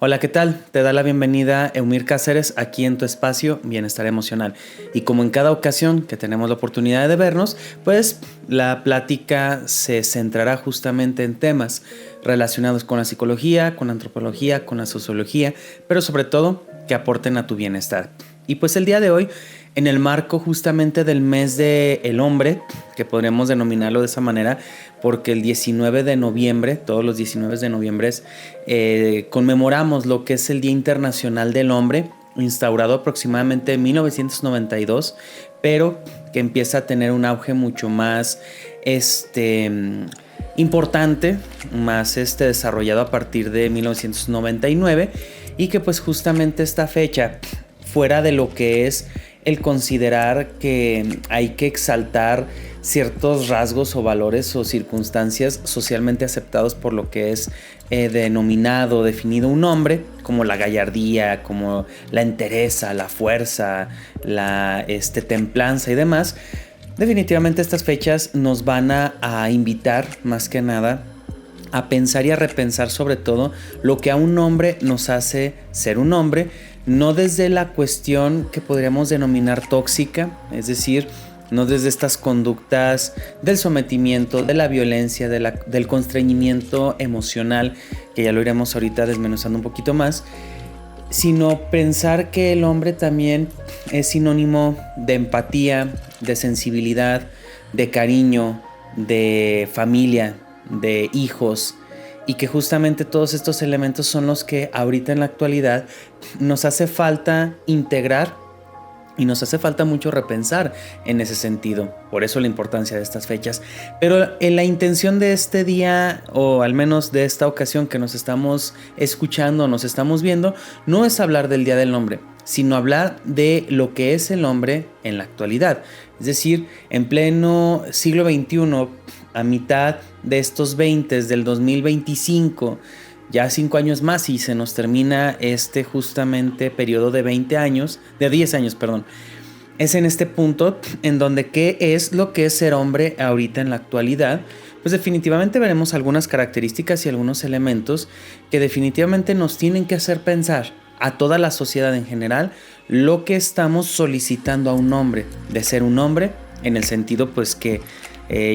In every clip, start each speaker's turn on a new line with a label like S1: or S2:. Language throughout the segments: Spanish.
S1: Hola, ¿qué tal? Te da la bienvenida Eumir Cáceres aquí en tu espacio Bienestar Emocional. Y como en cada ocasión que tenemos la oportunidad de vernos, pues la plática se centrará justamente en temas relacionados con la psicología, con la antropología, con la sociología, pero sobre todo que aporten a tu bienestar. Y pues el día de hoy, en el marco justamente del mes del hombre, que podríamos denominarlo de esa manera, porque el 19 de noviembre, todos los 19 de noviembre, conmemoramos lo que es el Día Internacional del Hombre, instaurado aproximadamente en 1992, pero que empieza a tener un auge mucho más importante, más desarrollado a partir de 1999, y que pues justamente esta fecha, fuera de lo que es el considerar que hay que exaltar ciertos rasgos o valores o circunstancias socialmente aceptados por lo que es denominado, definido un hombre, como la gallardía, como la entereza, la fuerza, la templanza y demás. Definitivamente estas fechas nos van a invitar más que nada a pensar y a repensar sobre todo lo que a un hombre nos hace ser un hombre, no desde la cuestión que podríamos denominar tóxica, es decir, no desde estas conductas del sometimiento, de la violencia, del constreñimiento emocional, que ya lo iremos ahorita desmenuzando un poquito más, sino pensar que el hombre también es sinónimo de empatía, de sensibilidad, de cariño, de familia, de hijos, y que justamente todos estos elementos son los que ahorita en la actualidad nos hace falta integrar y nos hace falta mucho repensar en ese sentido. Por eso la importancia de estas fechas. Pero en la intención de este día, o al menos de esta ocasión que nos estamos escuchando, nos estamos viendo, no es hablar del Día del Hombre, sino hablar de lo que es el hombre en la actualidad. Es decir, en pleno siglo XXI, a mitad de estos 20 del 2025, ya 5 años más y se nos termina justamente periodo de 10 años, perdón. Es en este punto en donde qué es lo que es ser hombre ahorita en la actualidad. Pues definitivamente veremos algunas características y algunos elementos que definitivamente nos tienen que hacer pensar a toda la sociedad en general lo que estamos solicitando a un hombre, de ser un hombre en el sentido pues que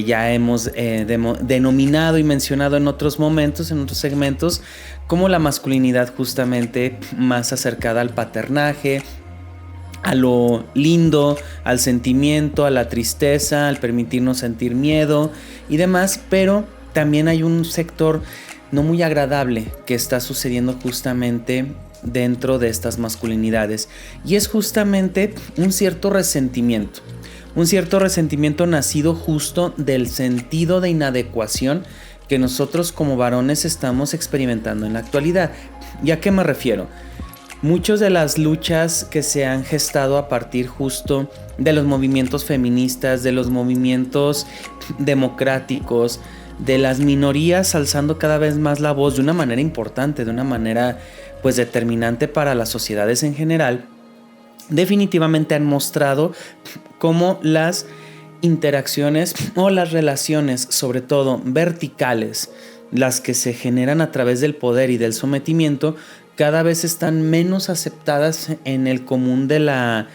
S1: ya hemos denominado y mencionado en otros momentos, en otros segmentos, como la masculinidad justamente más acercada al paternaje, a lo lindo, al sentimiento, a la tristeza, al permitirnos sentir miedo y demás, pero también hay un sector no muy agradable que está sucediendo justamente dentro de estas masculinidades, y es justamente un cierto resentimiento. Un cierto resentimiento nacido justo del sentido de inadecuación que nosotros como varones estamos experimentando en la actualidad. ¿Y a qué me refiero? Muchas de las luchas que se han gestado a partir justo de los movimientos feministas, de los movimientos democráticos, de las minorías alzando cada vez más la voz de una manera importante, de una manera pues determinante para las sociedades en general, definitivamente han mostrado cómo las interacciones o las relaciones, sobre todo verticales, las que se generan a través del poder y del sometimiento, cada vez están menos aceptadas en el común de la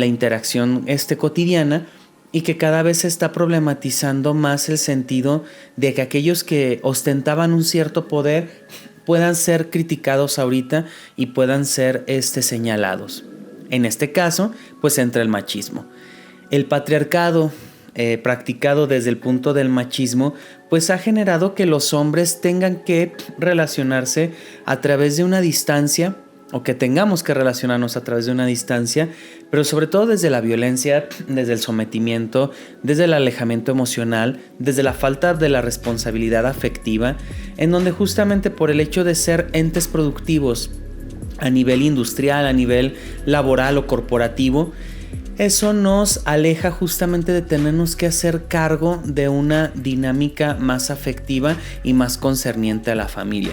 S1: interacción cotidiana, y que cada vez se está problematizando más el sentido de que aquellos que ostentaban un cierto poder puedan ser criticados ahorita y puedan ser señalados. En este caso, pues entra el machismo. El patriarcado practicado desde el punto del machismo, pues ha generado que los hombres tengan que relacionarse a través de una distancia, o que tengamos que relacionarnos a través de una distancia, pero sobre todo desde la violencia, desde el sometimiento, desde el alejamiento emocional, desde la falta de la responsabilidad afectiva, en donde justamente por el hecho de ser entes productivos a nivel industrial, a nivel laboral o corporativo, eso nos aleja justamente de tenernos que hacer cargo de una dinámica más afectiva y más concerniente a la familia.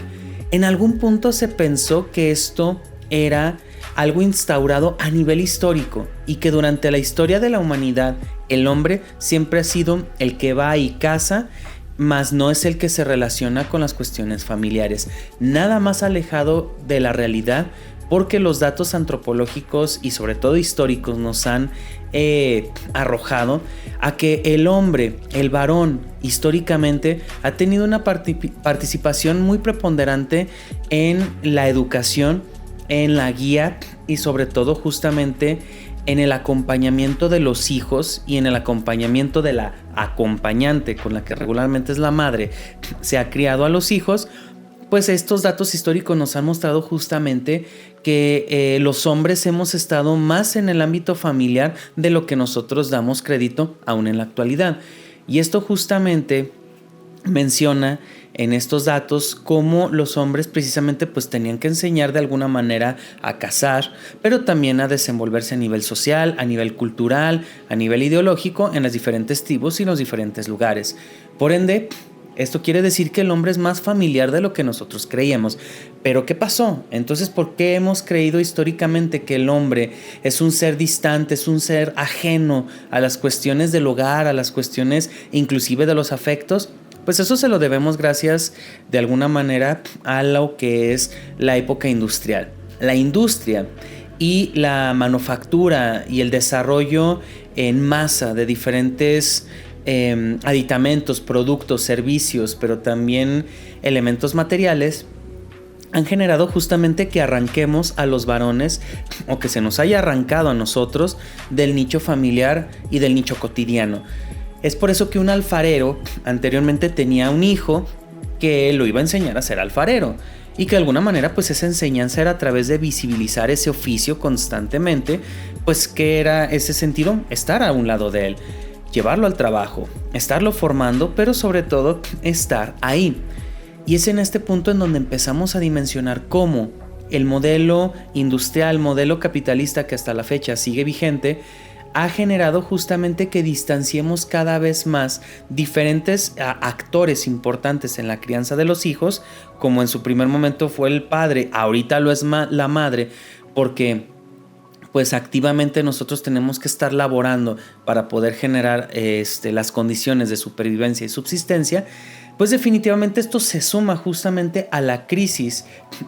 S1: En algún punto se pensó que esto era algo instaurado a nivel histórico y que durante la historia de la humanidad el hombre siempre ha sido el que va y caza mas no es el que se relaciona con las cuestiones familiares. Nada más alejado de la realidad, porque los datos antropológicos y sobre todo históricos nos han arrojado a que el hombre, el varón, históricamente ha tenido una participación muy preponderante en la educación, en la guía y sobre todo justamente en el acompañamiento de los hijos y en el acompañamiento de la acompañante con la que regularmente es la madre se ha criado a los hijos. Pues estos datos históricos nos han mostrado justamente que los hombres hemos estado más en el ámbito familiar de lo que nosotros damos crédito aún en la actualidad. Y esto justamente menciona en estos datos cómo los hombres precisamente pues tenían que enseñar de alguna manera a cazar, pero también a desenvolverse a nivel social, a nivel cultural, a nivel ideológico en las diferentes tribus y los diferentes lugares. Por ende, esto quiere decir que el hombre es más familiar de lo que nosotros creíamos. ¿Pero qué pasó? Entonces, ¿por qué hemos creído históricamente que el hombre es un ser distante, es un ser ajeno a las cuestiones del hogar, a las cuestiones inclusive de los afectos? Pues eso se lo debemos gracias de alguna manera a lo que es la época industrial. La industria y la manufactura y el desarrollo en masa de diferentes aditamentos, productos, servicios, pero también elementos materiales, han generado justamente que arranquemos a los varones o que se nos haya arrancado a nosotros del nicho familiar y del nicho cotidiano. Es por eso que un alfarero anteriormente tenía un hijo que lo iba a enseñar a ser alfarero y que de alguna manera pues esa enseñanza era a través de visibilizar ese oficio constantemente, pues que era ese sentido, estar a un lado de él, llevarlo al trabajo, estarlo formando, pero sobre todo estar ahí. Y es en este punto en donde empezamos a dimensionar cómo el modelo industrial, modelo capitalista que hasta la fecha sigue vigente, ha generado justamente que distanciemos cada vez más diferentes actores importantes en la crianza de los hijos, como en su primer momento fue el padre, ahorita lo es la madre, porque pues activamente nosotros tenemos que estar laborando para poder generar las condiciones de supervivencia y subsistencia. Pues definitivamente esto se suma justamente a la crisis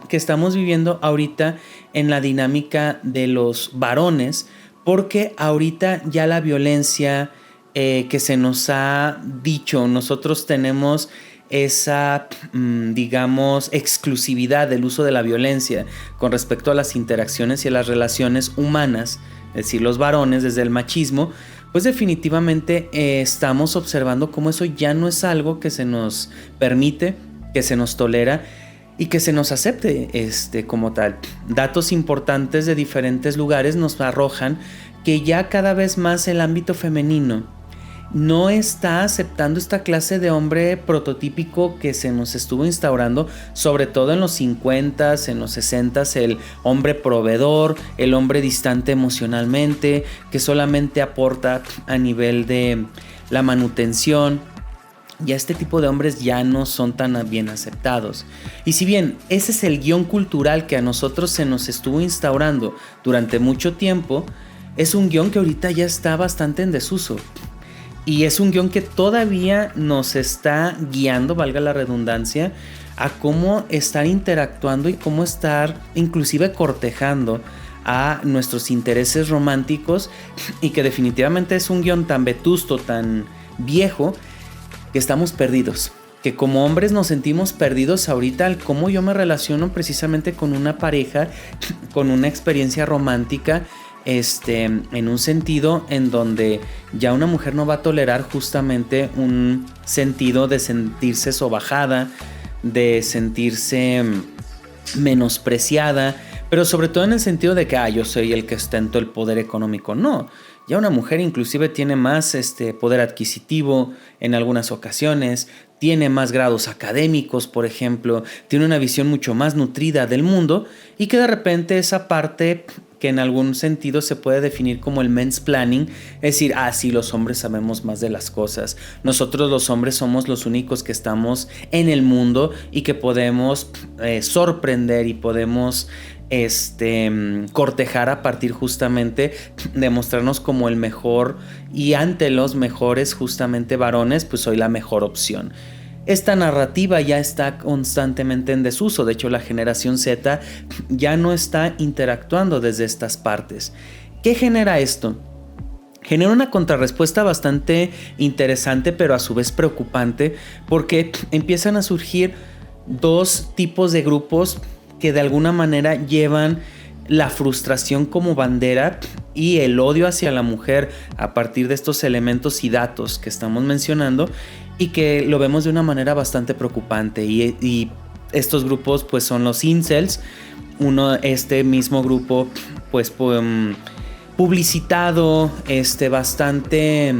S1: que estamos viviendo ahorita en la dinámica de los varones, porque ahorita ya la violencia que se nos ha dicho, nosotros tenemos esa, digamos, exclusividad del uso de la violencia con respecto a las interacciones y a las relaciones humanas, es decir, los varones desde el machismo, pues definitivamente estamos observando cómo eso ya no es algo que se nos permite, que se nos tolera y que se nos acepte como tal. Datos importantes de diferentes lugares nos arrojan que ya cada vez más el ámbito femenino no está aceptando esta clase de hombre prototípico que se nos estuvo instaurando, sobre todo en los 50s, en los 60s, el hombre proveedor, el hombre distante emocionalmente, que solamente aporta a nivel de la manutención. Ya este tipo de hombres ya no son tan bien aceptados. Y si bien ese es el guión cultural que a nosotros se nos estuvo instaurando durante mucho tiempo, es un guión que ahorita ya está bastante en desuso. Y es un guión que todavía nos está guiando, valga la redundancia, a cómo estar interactuando y cómo estar inclusive cortejando a nuestros intereses románticos, y que definitivamente es un guión tan vetusto, tan viejo, que estamos perdidos. Que como hombres nos sentimos perdidos ahorita al cómo yo me relaciono precisamente con una pareja, con una experiencia romántica, en un sentido en donde ya una mujer no va a tolerar justamente un sentido de sentirse sobajada, de sentirse menospreciada, pero sobre todo en el sentido de que yo soy el que ostento el poder económico. No, ya una mujer inclusive tiene más poder adquisitivo en algunas ocasiones, tiene más grados académicos, por ejemplo, tiene una visión mucho más nutrida del mundo, y que de repente esa parte que en algún sentido se puede definir como el mansplaining, es decir, sí, los hombres sabemos más de las cosas, nosotros los hombres somos los únicos que estamos en el mundo y que podemos sorprender y podemos cortejar a partir justamente de mostrarnos como el mejor, y ante los mejores justamente varones, pues soy la mejor opción. esta narrativa ya está constantemente en desuso. De hecho, la generación Z ya no está interactuando desde estas partes. ¿Qué genera esto? Genera una contrarrespuesta bastante interesante, pero a su vez preocupante, porque empiezan a surgir dos tipos de grupos que de alguna manera llevan la frustración como bandera y el odio hacia la mujer a partir de estos elementos y datos que estamos mencionando, y que lo vemos de una manera bastante preocupante. Y estos grupos pues son los incels. Este mismo grupo pues publicitado, bastante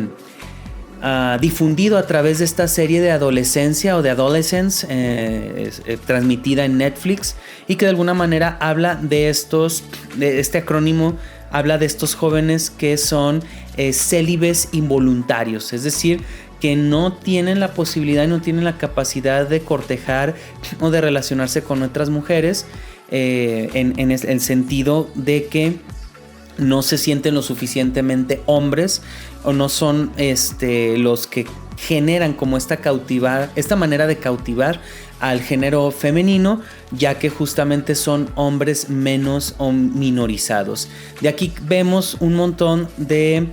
S1: difundido a través de esta serie de adolescencia o de Adolescence, transmitida en Netflix, y que de alguna manera habla de este acrónimo, habla de estos jóvenes que son célibes involuntarios, es decir, que no tienen la posibilidad y no tienen la capacidad de cortejar o de relacionarse con otras mujeres, en el sentido de que no se sienten lo suficientemente hombres, o no son los que generan como esta manera de cautivar al género femenino, ya que justamente son hombres menos o minorizados. De aquí vemos un montón de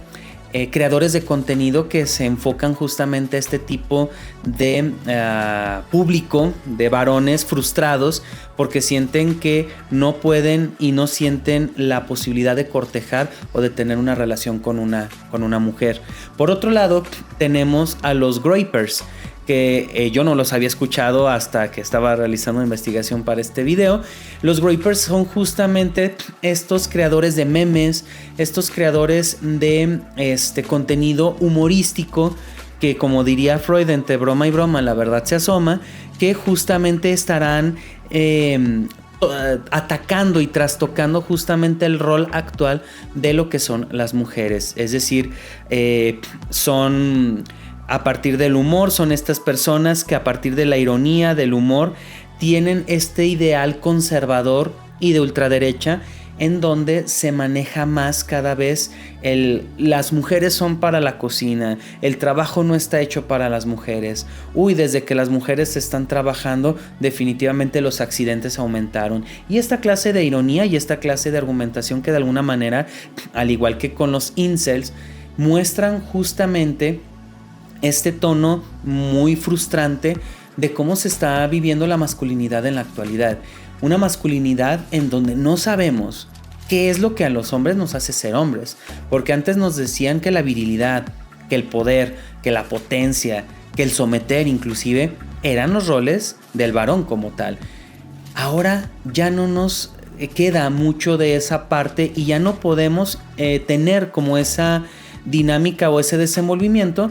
S1: creadores de contenido que se enfocan justamente a este tipo de público, de varones frustrados porque sienten que no pueden y no sienten la posibilidad de cortejar o de tener una relación con una mujer. Por otro lado, tenemos a los grapers, que yo no los había escuchado hasta que estaba realizando una investigación para este video. Los grapers son justamente estos creadores de memes, estos creadores de contenido humorístico, que, como diría Freud, entre broma y broma la verdad se asoma, que justamente estarán atacando y trastocando justamente el rol actual de lo que son las mujeres. Es decir, son... a partir del humor, son estas personas que a partir de la ironía, del humor, tienen este ideal conservador y de ultraderecha, en donde se maneja más cada vez las mujeres son para la cocina, el trabajo no está hecho para las mujeres. Desde que las mujeres están trabajando, definitivamente los accidentes aumentaron. Y esta clase de ironía y esta clase de argumentación, que de alguna manera, al igual que con los incels, muestran justamente este tono muy frustrante de cómo se está viviendo la masculinidad en la actualidad. Una masculinidad en donde no sabemos qué es lo que a los hombres nos hace ser hombres. Porque antes nos decían que la virilidad, que el poder, que la potencia, que el someter inclusive, eran los roles del varón como tal. Ahora ya no nos queda mucho de esa parte y ya no podemos tener como esa dinámica o ese desenvolvimiento,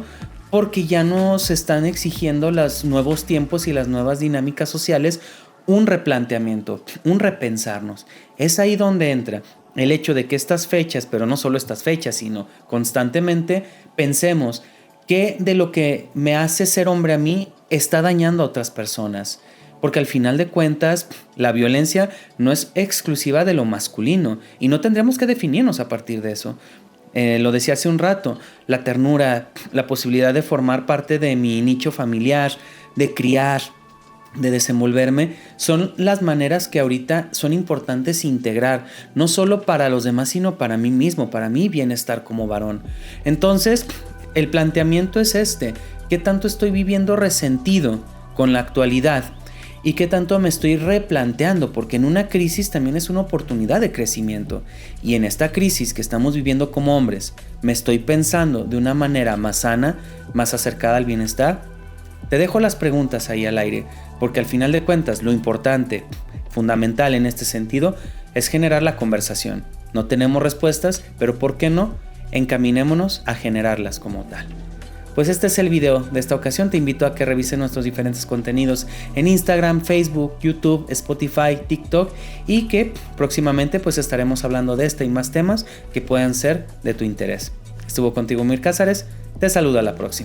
S1: porque ya nos están exigiendo los nuevos tiempos y las nuevas dinámicas sociales un replanteamiento, un repensarnos. Es ahí donde entra el hecho de que estas fechas, pero no solo estas fechas, sino constantemente pensemos qué de lo que me hace ser hombre a mí está dañando a otras personas. Porque al final de cuentas, la violencia no es exclusiva de lo masculino y no tendríamos que definirnos a partir de eso. Lo decía hace un rato, la ternura, la posibilidad de formar parte de mi nicho familiar, de criar, de desenvolverme, son las maneras que ahorita son importantes integrar, no solo para los demás, sino para mí mismo, para mi bienestar como varón. Entonces, el planteamiento es ¿qué tanto estoy viviendo resentido con la actualidad? ¿Y qué tanto me estoy replanteando? Porque en una crisis también es una oportunidad de crecimiento. Y en esta crisis que estamos viviendo como hombres, ¿me estoy pensando de una manera más sana, más acercada al bienestar? Te dejo las preguntas ahí al aire, porque al final de cuentas lo importante, fundamental en este sentido, es generar la conversación. No tenemos respuestas, pero ¿por qué no? Encaminémonos a generarlas como tal. Pues este es el video de esta ocasión. Te invito a que revises nuestros diferentes contenidos en Instagram, Facebook, YouTube, Spotify, TikTok, y que próximamente pues estaremos hablando de este y más temas que puedan ser de tu interés. Estuvo contigo Mir Cázares, te saludo a la próxima.